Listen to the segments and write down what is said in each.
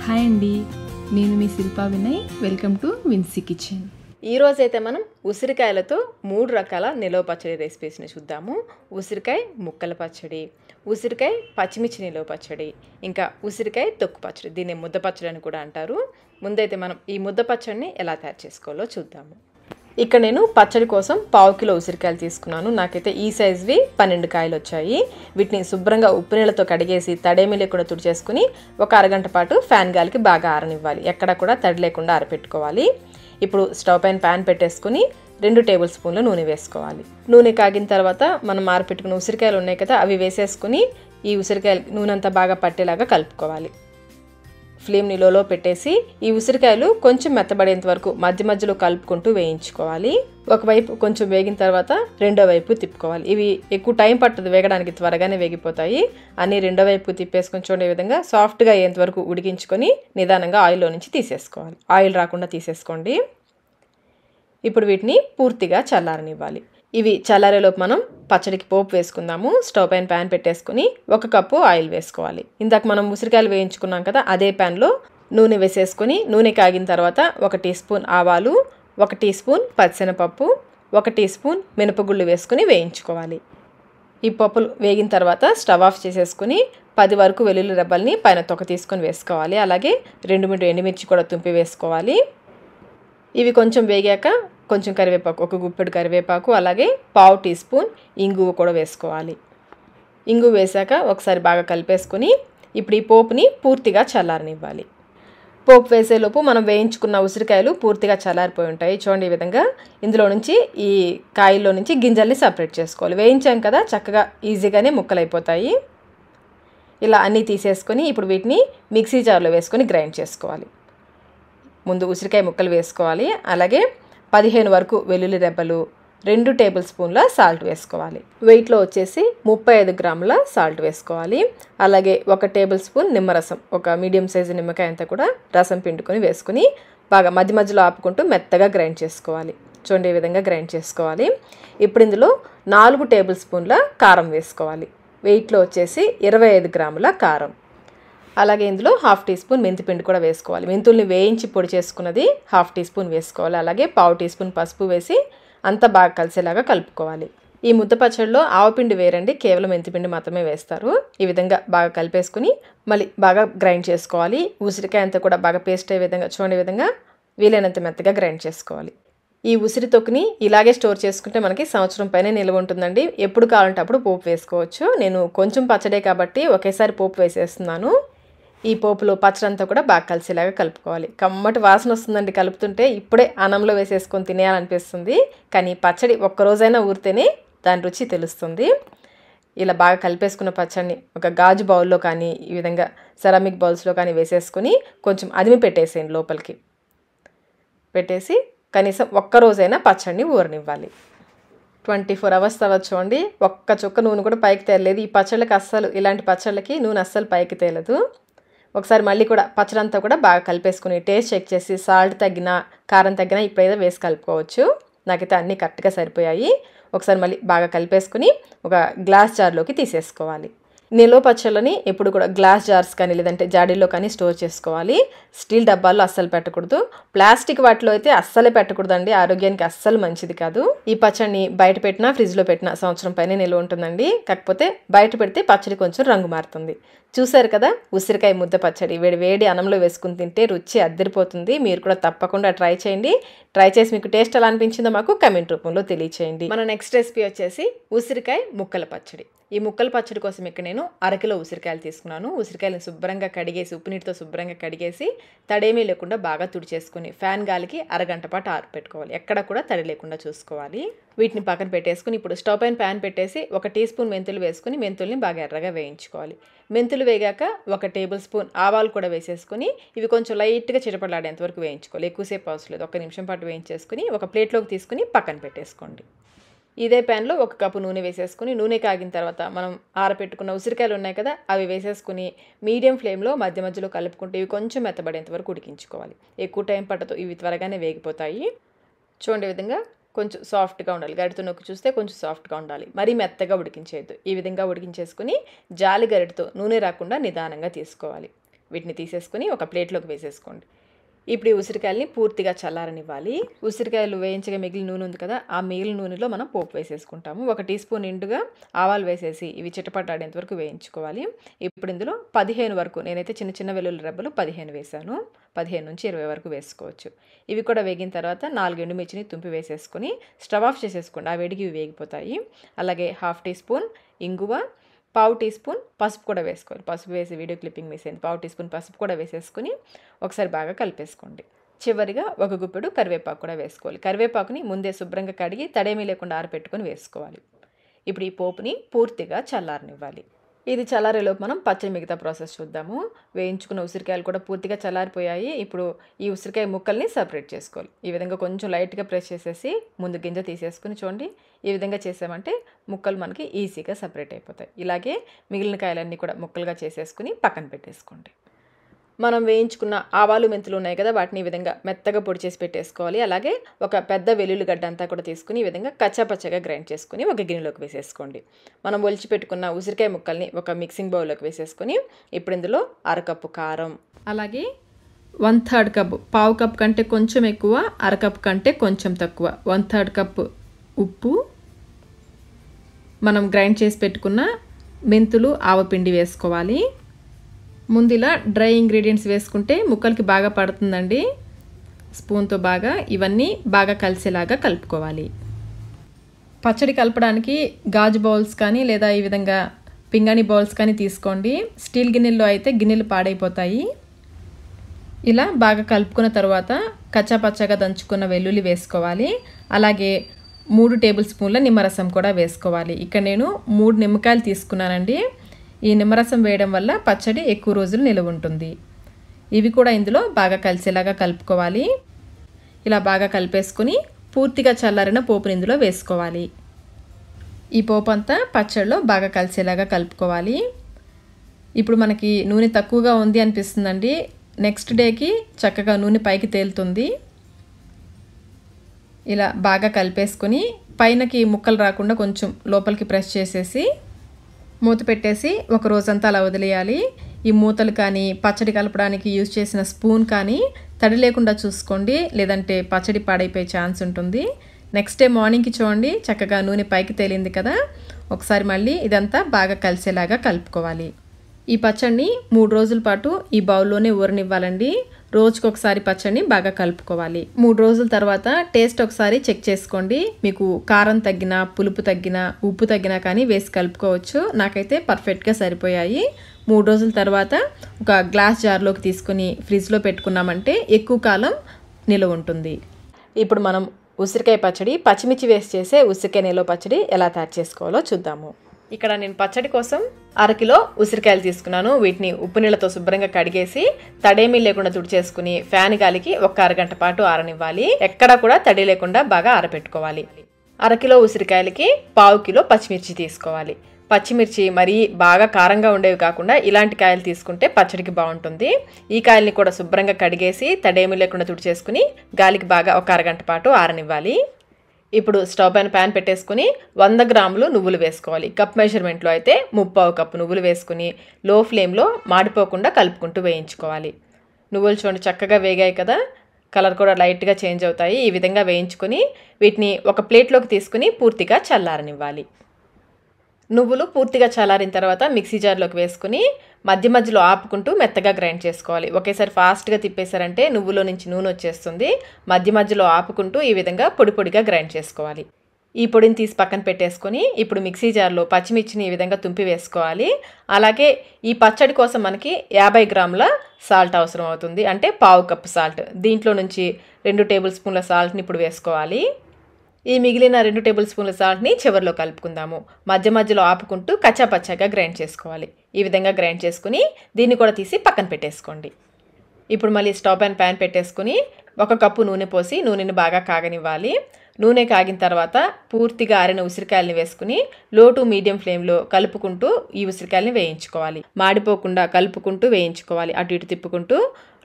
Hi అండి, నేను మీ శిల్పా వినయ్. వెల్కమ్ టు విన్సీ కిచెన్. ఈరోజైతే మనం ఉసిరికాయలతో 3 రకాల నిలవ పచ్చడి రెసిపీస్ని చూద్దాము. ఉసిరికాయ ముక్కల పచ్చడి, ఉసిరికాయ పచ్చిమిర్చి నిలవ పచ్చడి, ఇంకా ఉసిరికాయ తొక్కు పచ్చడి. దీన్ని ముద్ద పచ్చడి అని కూడా అంటారు. ముందైతే మనం ఈ ముద్ద పచ్చడిని ఎలా తయారు చేసుకోవాలో చూద్దాము. ఇక్కడ నేను పచ్చడి కోసం 1/2 కిలో ఉసిరికాయలు తీసుకున్నాను. నాకైతే ఈ సైజువి 12 కాయలు వచ్చాయి. వీటిని శుభ్రంగా ఉప్పు నీళ్ళతో కడిగేసి తడేమి లేకుండా తుడిచేసుకుని ఒక అరగంట పాటు ఫ్యాన్ గాలికి బాగా ఆరనివ్వాలి. ఎక్కడ కూడా తడి లేకుండా ఆరపెట్టుకోవాలి. ఇప్పుడు స్టవ్ పైన ప్యాన్ పెట్టేసుకుని 2 టేబుల్ స్పూన్ల నూనె వేసుకోవాలి. నూనె కాగిన తర్వాత మనం ఆరపెట్టుకున్న ఉసిరికాయలు ఉన్నాయి కదా, అవి వేసేసుకుని ఈ ఉసిరికాయలు నూనె అంతా బాగా పట్టేలాగా కలుపుకోవాలి. ఫ్లేమ్ని లోలో పెట్టేసి ఈ ఉసిరికాయలు కొంచెం మెత్తబడేంత వరకు మధ్య మధ్యలో కలుపుకుంటూ వేయించుకోవాలి. ఒకవైపు కొంచెం వేగిన తర్వాత రెండో వైపు తిప్పుకోవాలి. ఇవి ఎక్కువ టైం పట్టదు వేగడానికి, త్వరగానే వేగిపోతాయి. అన్ని రెండో వైపు తిప్పేసుకొని చూడే విధంగా సాఫ్ట్గా అయ్యేంత వరకు ఉడికించుకొని నిదానంగా ఆయిల్లో నుంచి తీసేసుకోవాలి. ఆయిల్ రాకుండా తీసేసుకోండి. ఇప్పుడు వీటిని పూర్తిగా చల్లారనివ్వాలి. ఇవి చల్లారేలోపు మనం పచ్చడికి పోపు వేసుకుందాము. స్టవ్ పైన ప్యాన్ పెట్టేసుకుని 1 కప్పు ఆయిల్ వేసుకోవాలి. ఇందాక మనం ఉసిరికాయలు వేయించుకున్నాం కదా, అదే ప్యాన్లో నూనె వేసేసుకుని నూనె కాగిన తర్వాత 1 టీ స్పూన్ ఆవాలు, 1 టీ స్పూన్ పచ్చిశనగపప్పు, 1 టీ స్పూన్ మినపగుళ్ళు వేసుకుని వేయించుకోవాలి. ఈ పప్పులు వేగిన తర్వాత స్టవ్ ఆఫ్ చేసేసుకుని 10 వరకు వెల్లుల్లి రెబ్బల్ని పైన తొక్క తీసుకొని వేసుకోవాలి. అలాగే 2 ఎండుమిర్చి కూడా తుంపి వేసుకోవాలి. ఇవి కొంచెం వేగాక కొంచెం కరివేపాకు, 1 గుప్పెడు కరివేపాకు, అలాగే 1/2 టీ స్పూన్ ఇంగువ కూడా వేసుకోవాలి. ఇంగువ వేసాక ఒకసారి బాగా కలిపేసుకుని ఇప్పుడు ఈ పోపుని పూర్తిగా చల్లారనివ్వాలి. పోపు వేసేలోపు మనం వేయించుకున్న ఉసిరికాయలు పూర్తిగా చల్లారిపోయి ఉంటాయి. చూడండి, ఈ విధంగా ఇందులో నుంచి ఈ కాయల్లో నుంచి గింజల్ని సపరేట్ చేసుకోవాలి. వేయించాం కదా, చక్కగా ఈజీగానే ముక్కలైపోతాయి. ఇలా అన్నీ తీసేసుకొని ఇప్పుడు వీటిని మిక్సీ జార్లో వేసుకొని గ్రైండ్ చేసుకోవాలి. ముందు ఉసిరికాయ ముక్కలు వేసుకోవాలి. అలాగే 15 వరకు వెల్లుల్లి రెబ్బలు, 2 టేబుల్ స్పూన్ల సాల్ట్ వేసుకోవాలి. వెయిట్లో వచ్చేసి 35 గ్రాముల సాల్ట్ వేసుకోవాలి. అలాగే 1 టేబుల్ స్పూన్ నిమ్మరసం, ఒక మీడియం సైజు నిమ్మకాయ అంతా కూడా రసం పిండుకొని వేసుకుని బాగా మధ్య మధ్యలో ఆపుకుంటూ మెత్తగా గ్రైండ్ చేసుకోవాలి. చూడండి, ఈ విధంగా గ్రైండ్ చేసుకోవాలి. ఇప్పుడు ఇందులో 4 టేబుల్ స్పూన్ల కారం వేసుకోవాలి. వెయిట్లో వచ్చేసి 25 గ్రాముల కారం. అలాగే ఇందులో 1/2 టీ స్పూన్ మెంతిపిండి కూడా వేసుకోవాలి. మెంతుల్ని వేయించి పొడి చేసుకున్నది 1/2 టీ స్పూన్ వేసుకోవాలి. అలాగే 1/4 టీ స్పూన్ పసుపు వేసి అంతా బాగా కలిసేలాగా కలుపుకోవాలి. ఈ ముద్ద పచ్చడిలో ఆవపిండి వేరండి, కేవలం మెంతిపిండి మాత్రమే వేస్తారు. ఈ విధంగా బాగా కలిపేసుకుని మళ్ళీ బాగా గ్రైండ్ చేసుకోవాలి. ఉసిరికాయ అంతా కూడా బాగా పేస్ట్ అయ్యే విధంగా చూడండి, విధంగా వీలైనంత మెత్తగా గ్రైండ్ చేసుకోవాలి. ఈ ఉసిరి తొక్కుని ఇలాగే స్టోర్ చేసుకుంటే మనకి సంవత్సరం పైన నిల్వ ఉంటుందండి. ఎప్పుడు కావాలంటే అప్పుడు పోపు వేసుకోవచ్చు. నేను కొంచెం పచ్చడే కాబట్టి ఒకేసారి పోపు వేసేస్తున్నాను. ఈ పోపులో పచ్చడి అంతా కూడా బాగా కలిసేలాగా కలుపుకోవాలి. కమ్మటి వాసన వస్తుందండి కలుపుతుంటే. ఇప్పుడే అన్నంలో వేసేసుకొని తినేయాలనిపిస్తుంది. కానీ పచ్చడి ఒక్కరోజైనా ఊరితేనే దాని రుచి తెలుస్తుంది. ఇలా బాగా కలిపేసుకున్న పచ్చడిని ఒక గాజు బౌల్లో కానీ ఈ విధంగా సెరామిక్ బౌల్స్లో కానీ వేసేసుకొని కొంచెం అదిమి పెట్టేసేయండి. లోపలికి పెట్టేసి కనీసం ఒక్కరోజైనా పచ్చడిని ఊరనివ్వాలి. 24 అవర్స్ తర్వాత చూడండి, ఒక్క చుక్క నూనె కూడా పైకి తేలలేదు. ఈ పచ్చళ్ళకి అస్సలు, ఇలాంటి పచ్చళ్ళకి నూనె అస్సలు పైకి తేలదు. ఒకసారి మళ్ళీ కూడా పచ్చడి అంతా కూడా బాగా కలిపేసుకుని టేస్ట్ చెక్ చేసి సాల్ట్ తగ్గినా కారం తగ్గినా ఇప్పుడైతే వేసి కలుపుకోవచ్చు. నాకైతే అన్నీ కరెక్ట్గా సరిపోయాయి. ఒకసారి మళ్ళీ బాగా కలిపేసుకుని ఒక గ్లాస్ జార్లోకి తీసేసుకోవాలి. నిల్వ పచ్చళ్ళని ఎప్పుడు కూడా గ్లాస్ జార్స్ కానీ లేదంటే జాడీల్లో కానీ స్టోర్ చేసుకోవాలి. స్టీల్ డబ్బాల్లో అస్సలు పెట్టకూడదు. ప్లాస్టిక్ వాటిలో అయితే అస్సలే పెట్టకూడదండి, ఆరోగ్యానికి అస్సలు మంచిది కాదు. ఈ పచ్చడిని బయట పెట్టినా ఫ్రిడ్జ్లో పెట్టినా సంవత్సరం పైన నిల్వ ఉంటుందండి. కాకపోతే బయట పెడితే పచ్చడి కొంచెం రంగు మారుతుంది. చూసారు కదా, ఉసిరికాయ ముద్ద పచ్చడి వేడి వేడి అన్నంలో వేసుకుని తింటే రుచి అద్దరిపోతుంది. మీరు కూడా తప్పకుండా ట్రై చేయండి. ట్రై చేసి మీకు టేస్ట్ ఎలా అనిపించిందో మాకు కమెంట్ రూపంలో తెలియచేయండి. మన నెక్స్ట్ రెసిపీ వచ్చేసి ఉసిరికాయ ముక్కల పచ్చడి. ఈ ముక్కల పచ్చడి కోసం ఇక్కడ నేను 1/2 కిలో ఉసిరికాయలు తీసుకున్నాను. ఉసిరికాయలను శుభ్రంగా కడిగేసి ఉప్పు నీటితో శుభ్రంగా కడిగేసి తడేమీ లేకుండా బాగా తుడిచేసుకుని ఫ్యాన్ గాలికి అరగంట పాటు ఆరపెట్టుకోవాలి. ఎక్కడ కూడా తడి లేకుండా చూసుకోవాలి. వీటిని పక్కన పెట్టేసుకుని ఇప్పుడు స్టవ్ పైన ప్యాన్ పెట్టేసి 1 టీ స్పూన్ మెంతులు వేసుకుని మెంతుల్ని బాగా ఎర్రగా వేయించుకోవాలి. మెంతులు వేగాక 1 టేబుల్ స్పూన్ ఆవాలు కూడా వేసేసుకుని ఇవి కొంచెం లైట్గా చిటపడలాడేంత వరకు వేయించుకోవాలి. ఎక్కువసేపు అవసరం లేదు, 1 నిమిషం పాటు వేయించేసుకుని ఒక ప్లేట్లోకి తీసుకుని పక్కన పెట్టేసుకోండి. ఇదే ప్యాన్లో 1 కప్పు నూనె వేసేసుకుని నూనె కాగిన తర్వాత మనం ఆరపెట్టుకున్న ఉసిరికాయలు ఉన్నాయి కదా, అవి వేసేసుకుని మీడియం ఫ్లేమ్లో మధ్య మధ్యలో కలుపుకుంటూ ఇవి కొంచెం మెత్తబడేంత వరకు ఉడికించుకోవాలి. ఎక్కువ టైం పట్టదు, ఇవి త్వరగానే వేగిపోతాయి. చూడండి, విధంగా కొంచెం సాఫ్ట్గా ఉండాలి. గరిటెతో నొక్కి చూస్తే కొంచెం సాఫ్ట్గా ఉండాలి, మరీ మెత్తగా ఉడికించేయద్దు. ఈ విధంగా ఉడికించేసుకుని జాలి గరిటెతో నూనె రాకుండా నిదానంగా తీసుకోవాలి. వీటిని తీసేసుకొని ఒక ప్లేట్లోకి వేసేసుకోండి. ఇప్పుడు ఈ ఉసిరికాయలని పూర్తిగా చల్లారనివ్వాలి. ఉసిరికాయలు వేయించగా మిగిలిన నూనె ఉంది కదా, ఆ మిగిలిన నూనెలో మనం పోపు వేసేసుకుంటాము. 1 టీ స్పూన్ నిండుగా ఆవాలు వేసేసి ఇవి చిటపటాడేంత వరకు వేయించుకోవాలి. ఇప్పుడు ఇందులో 15 వరకు, నేనైతే చిన్న చిన్న వెల్లుల్లి రెబ్బలు 15 వేసాను. 15 నుంచి 20 వరకు వేసుకోవచ్చు. ఇవి కూడా వేగిన తర్వాత 4 ఎండుమిర్చిని తుంపి వేసేసుకొని స్టవ్ ఆఫ్ చేసేసుకోండి. ఆ వేడికి ఇవి వేగిపోతాయి. అలాగే 1/2 టీ స్పూన్ ఇంగువ, 1/4 టీ స్పూన్ పసుపు కూడా వేసుకోవాలి. పసుపు వేసి వీడియో క్లిప్పింగ్ మిస్ అయింది. 1/4 టీ స్పూన్ పసుపు కూడా వేసేసుకొని ఒకసారి బాగా కలిపేసుకోండి. చివరిగా 1 గుప్పెడు కరివేపాకు కూడా వేసుకోవాలి. కరివేపాకుని ముందే శుభ్రంగా కడిగి తడేమీ లేకుండా ఆరబెట్టుకొని వేసుకోవాలి. ఇప్పుడు ఈ పోపుని పూర్తిగా చల్లారనివ్వాలి. ఇది చల్లారేలోపు మనం పచ్చడి మిగతా ప్రాసెస్ చూద్దాము. వేయించుకున్న ఉసిరికాయలు కూడా పూర్తిగా చల్లారిపోయాయి. ఇప్పుడు ఈ ఉసిరికాయ ముక్కల్ని సపరేట్ చేసుకోవాలి. ఈ విధంగా కొంచెం లైట్గా ప్రెస్ చేసేసి ముందు గింజ తీసేసుకుని చూడండి. ఈ విధంగా చేసామంటే ముక్కలు మనకి ఈజీగా సపరేట్ అయిపోతాయి. ఇలాగే మిగిలిన కాయలన్నీ కూడా ముక్కలుగా చేసేసుకుని పక్కన పెట్టేసుకోండి. మనం వేయించుకున్న ఆవాలు మెంతులు ఉన్నాయి కదా, వాటిని ఈ విధంగా మెత్తగా పొడి చేసి పెట్టేసుకోవాలి. అలాగే ఒక పెద్ద వెల్లుల్లి గడ్డ అంతా కూడా తీసుకుని ఈ విధంగా కచ్చాపచ్చగా గ్రైండ్ చేసుకుని ఒక గిన్నెలోకి వేసేసుకోండి. మనం ఒలిచి పెట్టుకున్న ఉసిరికాయ ముక్కల్ని ఒక మిక్సింగ్ బౌల్లోకి వేసేసుకొని ఇప్పుడు ఇందులో 1/2 కప్పు కారం, అలాగే 1/3 కప్పు, 1/2 కప్ కంటే కొంచెం ఎక్కువ, 1/2 కప్ కంటే కొంచెం తక్కువ 1/3 కప్పు ఉప్పు, మనం గ్రైండ్ చేసి పెట్టుకున్న మెంతులు ఆవపిండి వేసుకోవాలి. ముందులా డ్రై ఇంగ్రీడియంట్స్ వేసుకుంటే ముక్కలకి బాగా పడుతుందండి. స్పూన్తో బాగా ఇవన్నీ బాగా కలిసేలాగా కలుపుకోవాలి. పచ్చడి కలపడానికి గాజు బౌల్స్ కానీ లేదా ఈ విధంగా పింగాణి బౌల్స్ కానీ తీసుకోండి. స్టీల్ గిన్నెల్లో అయితే గిన్నెలు పాడైపోతాయి. ఇలా బాగా కలుపుకున్న తర్వాత కచ్చాపచ్చగా దంచుకున్న వెల్లుల్లి వేసుకోవాలి. అలాగే 3 టేబుల్ స్పూన్ల నిమ్మరసం కూడా వేసుకోవాలి. ఇక్కడ నేను 3 నిమ్మకాయలు తీసుకున్నానండి. ఈ నిమ్మరసం వేయడం వల్ల పచ్చడి ఎక్కువ రోజులు నిలువ ఉంటుంది. ఇవి కూడా ఇందులో బాగా కలిసేలాగా కలుపుకోవాలి. ఇలా బాగా కలిపేసుకుని పూర్తిగా చల్లారిన పోపుని ఇందులో వేసుకోవాలి. ఈ పోపు అంతా పచ్చడిలో బాగా కలిసేలాగా కలుపుకోవాలి. ఇప్పుడు మనకి నూనె తక్కువగా ఉంది అనిపిస్తుందండి. నెక్స్ట్ డేకి చక్కగా నూనె పైకి తేలుతుంది. ఇలా బాగా కలిపేసుకొని పైనకి ముక్కలు రాకుండా కొంచెం లోపలికి ప్రెస్ చేసేసి మూత పెట్టేసి ఒక రోజంతా అలా వదిలేయాలి. ఈ మూతలు కానీ పచ్చడి కలపడానికి యూజ్ చేసిన స్పూన్ కానీ తడి లేకుండా చూసుకోండి, లేదంటే పచ్చడి పాడైపోయే ఛాన్స్ ఉంటుంది. నెక్స్ట్ డే మార్నింగ్కి చూడండి చక్కగా నూనె పైకి తేలింది కదా. ఒకసారి మళ్ళీ ఇదంతా బాగా కలిసేలాగా కలుపుకోవాలి. ఈ పచ్చడిని 3 రోజుల పాటు ఈ బౌల్లోనే ఊరనివ్వాలండి. రోజుకొకసారి పచ్చడిని బాగా కలుపుకోవాలి. 3 రోజుల తర్వాత టేస్ట్ ఒకసారి చెక్ చేసుకోండి. మీకు కారం తగ్గినా, పులుపు తగ్గినా, ఉప్పు తగ్గినా కానీ వేసి కలుపుకోవచ్చు. నాకైతే పర్ఫెక్ట్గా సరిపోయాయి. 3 రోజుల తర్వాత ఒక గ్లాస్ జార్లోకి తీసుకుని ఫ్రిడ్జ్లో పెట్టుకున్నామంటే ఎక్కువ కాలం నిలువ ఉంటుంది. ఇప్పుడు మనం ఉసిరికాయ పచ్చడి, పచ్చిమిర్చి వేసి చేసే ఉసిరికాయ నిలువ పచ్చడి ఎలా తయారు చేసుకోవాలో చూద్దాము. ఇక్కడ నేను పచ్చడి కోసం 1/2 కిలో ఉసిరికాయలు తీసుకున్నాను. వీటిని ఉప్పు నీళ్ళతో శుభ్రంగా కడిగేసి తడేమీ లేకుండా తుడిచేసుకుని ఫ్యాన్ గాలికి ఒక అరగంట పాటు ఆరనివ్వాలి. ఎక్కడా కూడా తడి లేకుండా బాగా ఆరబెట్టుకోవాలి. 1/2 కిలో ఉసిరికాయలకి 1/4 కిలో పచ్చిమిర్చి తీసుకోవాలి. పచ్చిమిర్చి మరీ బాగా కారంగా ఉండేవి కాకుండా ఇలాంటి కాయలు తీసుకుంటే పచ్చడికి బాగుంటుంది. ఈ కాయల్ని కూడా శుభ్రంగా కడిగేసి తడేమీ లేకుండా తుడిచేసుకుని గాలికి బాగా ఒక అరగంట పాటు ఆరనివ్వాలి. ఇప్పుడు స్టవ్ పైన ప్యాన్ పెట్టేసుకుని 100 గ్రాములు నువ్వులు వేసుకోవాలి. కప్ మెజర్మెంట్లో అయితే 3/4 కప్పు నువ్వులు వేసుకుని లో ఫ్లేమ్లో మాడిపోకుండా కలుపుకుంటూ వేయించుకోవాలి. నువ్వులు చూడండి చక్కగా వేగాయి కదా, కలర్ కూడా లైట్గా చేంజ్ అవుతాయి. ఈ విధంగా వేయించుకొని వీటిని ఒక ప్లేట్లోకి తీసుకుని పూర్తిగా చల్లారనివ్వాలి. నువ్వులు పూర్తిగా చల్లారిన తర్వాత మిక్సీ జార్లోకి వేసుకుని మధ్య మధ్యలో ఆపుకుంటూ మెత్తగా గ్రైండ్ చేసుకోవాలి. ఒకేసారి ఫాస్ట్గా తిప్పేశారంటే నువ్వులో నుంచి నూనె వచ్చేస్తుంది. మధ్య మధ్యలో ఆపుకుంటూ ఈ విధంగా పొడి పొడిగా గ్రైండ్ చేసుకోవాలి. ఈ పొడిని తీసి పక్కన పెట్టేసుకొని ఇప్పుడు మిక్సీ జార్లో పచ్చిమిర్చిని ఈ విధంగా తుంపి వేసుకోవాలి. అలాగే ఈ పచ్చడి కోసం మనకి 50 గ్రాముల సాల్ట్ అవసరం అవుతుంది, అంటే 1/4 కప్పు సాల్ట్. దీంట్లో నుంచి 2 టేబుల్ స్పూన్ల సాల్ట్ని ఇప్పుడు వేసుకోవాలి. ఈ మిగిలిన 2 టేబుల్ స్పూన్ల సాల్ట్ని చివరిలో కలుపుకుందాము. మధ్య మధ్యలో ఆపుకుంటూ కచ్చాపచ్చాగా గ్రైండ్ చేసుకోవాలి. ఈ విధంగా గ్రైండ్ చేసుకుని దీన్ని కూడా తీసి పక్కన పెట్టేసుకోండి. ఇప్పుడు మళ్ళీ స్టవ్ పైన ప్యాన్ పెట్టేసుకుని 1 కప్పు నూనె పోసి నూనెని బాగా కాగనివ్వాలి. నూనె కాగిన తర్వాత పూర్తిగా ఆరిన ఉసిరికాయలని వేసుకుని లో టు మీడియం ఫ్లేమ్లో కలుపుకుంటూ ఈ ఉసిరికాయలని వేయించుకోవాలి. మాడిపోకుండా కలుపుకుంటూ వేయించుకోవాలి. అటు ఇటు తిప్పుకుంటూ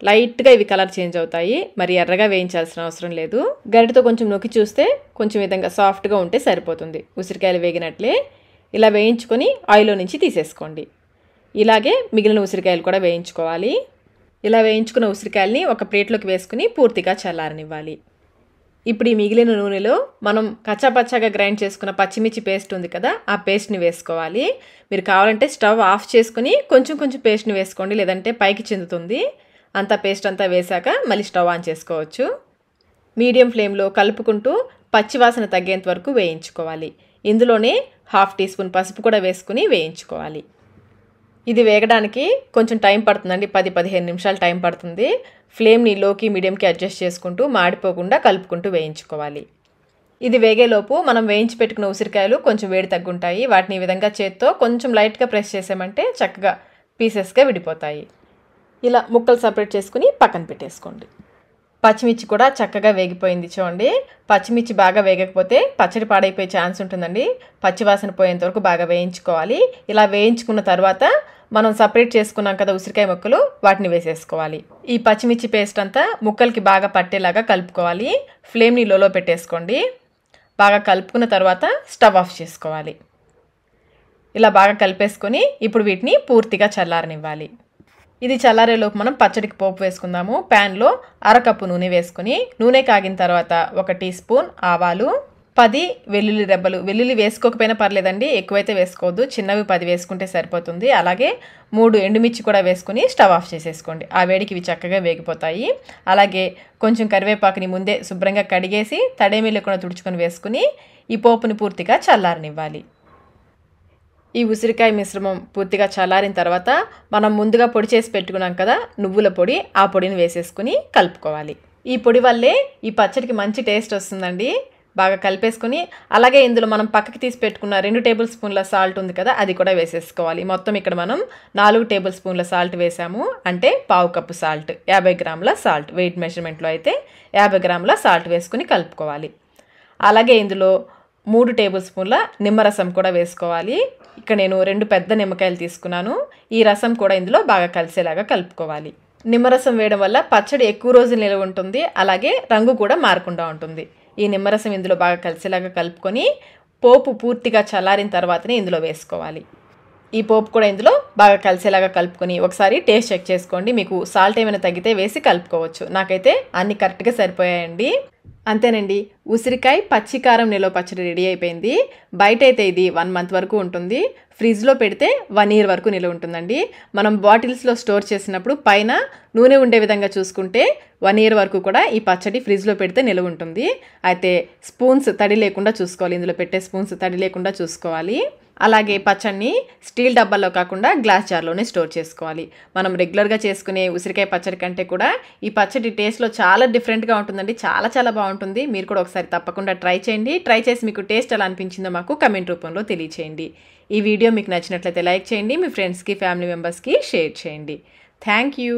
లైట్గా ఇవి కలర్ చేంజ్ అవుతాయి. మరి ఎర్రగా వేయించాల్సిన అవసరం లేదు. గరిటతో కొంచెం నొక్కి చూస్తే కొంచెం విధంగా సాఫ్ట్గా ఉంటే సరిపోతుంది. ఉసిరికాయలు వేగినట్లే ఇలా వేయించుకొని ఆయిల్లో నుంచి తీసేసుకోండి. ఇలాగే మిగిలిన ఉసిరికాయలు కూడా వేయించుకోవాలి. ఇలా వేయించుకున్న ఉసిరికాయల్ని ఒక ప్లేట్లోకి వేసుకుని పూర్తిగా చల్లారనివ్వాలి. ఇప్పుడు ఈ మిగిలిన నూనెలో మనం కచ్చాపచ్చాగా గ్రైండ్ చేసుకున్న పచ్చిమిర్చి పేస్ట్ ఉంది కదా, ఆ పేస్ట్ని వేసుకోవాలి. మీరు కావాలంటే స్టవ్ ఆఫ్ చేసుకుని కొంచెం కొంచెం పేస్ట్ని వేసుకోండి, లేదంటే పైకి చిందుతుంది. అంతా పేస్ట్ అంతా వేశాక మళ్ళీ స్టవ్ ఆన్ చేసుకోవచ్చు. మీడియం ఫ్లేమ్లో కలుపుకుంటూ పచ్చివాసన తగ్గేంత వరకు వేయించుకోవాలి. ఇందులోనే 1/2 టీ స్పూన్ పసుపు కూడా వేసుకుని వేయించుకోవాలి. ఇది వేగడానికి కొంచెం టైం పడుతుందండి, 10-15 నిమిషాలు టైం పడుతుంది. ఫ్లేమ్ని లోకి మీడియంకి అడ్జస్ట్ చేసుకుంటూ మాడిపోకుండా కలుపుకుంటూ వేయించుకోవాలి. ఇది వేగేలోపు మనం వేయించి పెట్టుకున్న ఉసిరికాయలు కొంచెం వేడి తగ్గుంటాయి. వాటిని ఈ విధంగా చేత్తో కొంచెం లైట్గా ప్రెస్ చేసామంటే చక్కగా పీసెస్గా విడిపోతాయి. ఇలా ముక్కలు సపరేట్ చేసుకుని పక్కన పెట్టేసుకోండి. పచ్చిమిర్చి కూడా చక్కగా వేగిపోయింది చూడండి. పచ్చిమిర్చి బాగా వేగకపోతే పచ్చడి పాడైపోయే ఛాన్స్ ఉంటుందండి. పచ్చివాసన పోయేంత వరకు బాగా వేయించుకోవాలి. ఇలా వేయించుకున్న తర్వాత మనం సపరేట్ చేసుకున్నాం కదా ఉసిరికాయ ముక్కలు, వాటిని వేసేసుకోవాలి. ఈ పచ్చిమిర్చి పేస్ట్ అంతా ముక్కలకి బాగా పట్టేలాగా కలుపుకోవాలి. ఫ్లేమ్ని లోలో పెట్టేసుకోండి. బాగా కలుపుకున్న తర్వాత స్టవ్ ఆఫ్ చేసుకోవాలి. ఇలా బాగా కలిపేసుకొని ఇప్పుడు వీటిని పూర్తిగా చల్లారనివ్వాలి. ఇది చల్లారేలోపు మనం పచ్చడికి పోపు వేసుకుందాము. ప్యాన్లో 1/2 కప్పు నూనె వేసుకుని నూనె కాగిన తర్వాత 1 టీ స్పూన్ ఆవాలు, 10 వెల్లుల్లి రెబ్బలు. వెల్లుల్లి వేసుకోకపోయినా పర్లేదండి, ఎక్కువైతే వేసుకోవద్దు, చిన్నవి 10 వేసుకుంటే సరిపోతుంది. అలాగే 3 ఎండుమిర్చి కూడా వేసుకుని స్టవ్ ఆఫ్ చేసేసుకోండి. ఆ వేడికి ఇవి చక్కగా వేగిపోతాయి. అలాగే కొంచెం కరివేపాకుని ముందే శుభ్రంగా కడిగేసి తడేమీ లేకుండా తుడుచుకొని వేసుకుని ఈ పోపుని పూర్తిగా చల్లారనివ్వాలి. ఈ ఉసిరికాయ మిశ్రమం పూర్తిగా చల్లారిన తర్వాత మనం ముందుగా పొడి చేసి పెట్టుకున్నాం కదా నువ్వుల పొడి, ఆ పొడిని వేసేసుకుని కలుపుకోవాలి. ఈ పొడి వల్లే ఈ పచ్చడికి మంచి టేస్ట్ వస్తుందండి. బాగా కలిపేసుకుని అలాగే ఇందులో మనం పక్కకి తీసి పెట్టుకున్న 2 టేబుల్ స్పూన్ల సాల్ట్ ఉంది కదా, అది కూడా వేసేసుకోవాలి. మొత్తం ఇక్కడ మనం 4 టేబుల్ స్పూన్ల సాల్ట్ వేసాము, అంటే 1/2 కప్పు సాల్ట్, 50 గ్రాముల సాల్ట్. వెయిట్ మెజర్మెంట్లో అయితే 50 గ్రాముల సాల్ట్ వేసుకుని కలుపుకోవాలి. అలాగే ఇందులో 3 టేబుల్ స్పూన్ల నిమ్మరసం కూడా వేసుకోవాలి. ఇక్కడ నేను 2 పెద్ద నిమ్మకాయలు తీసుకున్నాను. ఈ రసం కూడా ఇందులో బాగా కలిసేలాగా కలుపుకోవాలి. నిమ్మరసం వేయడం వల్ల పచ్చడి ఎక్కువ రోజులు నిల్వ ఉంటుంది, అలాగే రంగు కూడా మారకుండా ఉంటుంది. ఈ నిమ్మరసం ఇందులో బాగా కలిసేలాగా కలుపుకొని పోపు పూర్తిగా చల్లారిన తర్వాతనే ఇందులో వేసుకోవాలి. ఈ పోపు కూడా ఇందులో బాగా కలిసేలాగా కలుపుకొని ఒకసారి టేస్ట్ చెక్ చేసుకోండి. మీకు సాల్ట్ ఏమైనా తగ్గితే వేసి కలుపుకోవచ్చు. నాకైతే అన్ని కరెక్ట్గా సరిపోయాయండి. అంతేనండి, ఉసిరికాయ పచ్చికారం నిల్వ పచ్చడి రెడీ అయిపోయింది. బయట అయితే ఇది 1 మంత్ వరకు ఉంటుంది, ఫ్రిడ్జ్లో పెడితే 1 ఇయర్ వరకు నిల్వ ఉంటుందండి. మనం బాటిల్స్లో స్టోర్ చేసినప్పుడు పైన నూనె ఉండే విధంగా చూసుకుంటే 1 ఇయర్ వరకు కూడా ఈ పచ్చడి ఫ్రిడ్జ్లో పెడితే నిల్వ ఉంటుంది. అయితే స్పూన్స్ తడి లేకుండా చూసుకోవాలి, ఇందులో పెట్టే స్పూన్స్ తడి లేకుండా చూసుకోవాలి. అలాగే పచ్చడిని స్టీల్ డబ్బాల్లో కాకుండా గ్లాస్ జార్లోనే స్టోర్ చేసుకోవాలి. మనం రెగ్యులర్గా చేసుకునే ఉసిరికాయ పచ్చడి కంటే కూడా ఈ పచ్చడి టేస్ట్లో చాలా డిఫరెంట్గా ఉంటుందండి. చాలా చాలా బాగుంటుంది. మీరు కూడా ఒకసారి తప్పకుండా ట్రై చేయండి. ట్రై చేసి మీకు టేస్ట్ ఎలా అనిపించిందో మాకు కమెంట్ రూపంలో తెలియచేయండి. ఈ వీడియో మీకు నచ్చినట్లయితే లైక్ చేయండి, మీ ఫ్రెండ్స్కి ఫ్యామిలీ మెంబర్స్కి షేర్ చేయండి. Thank you.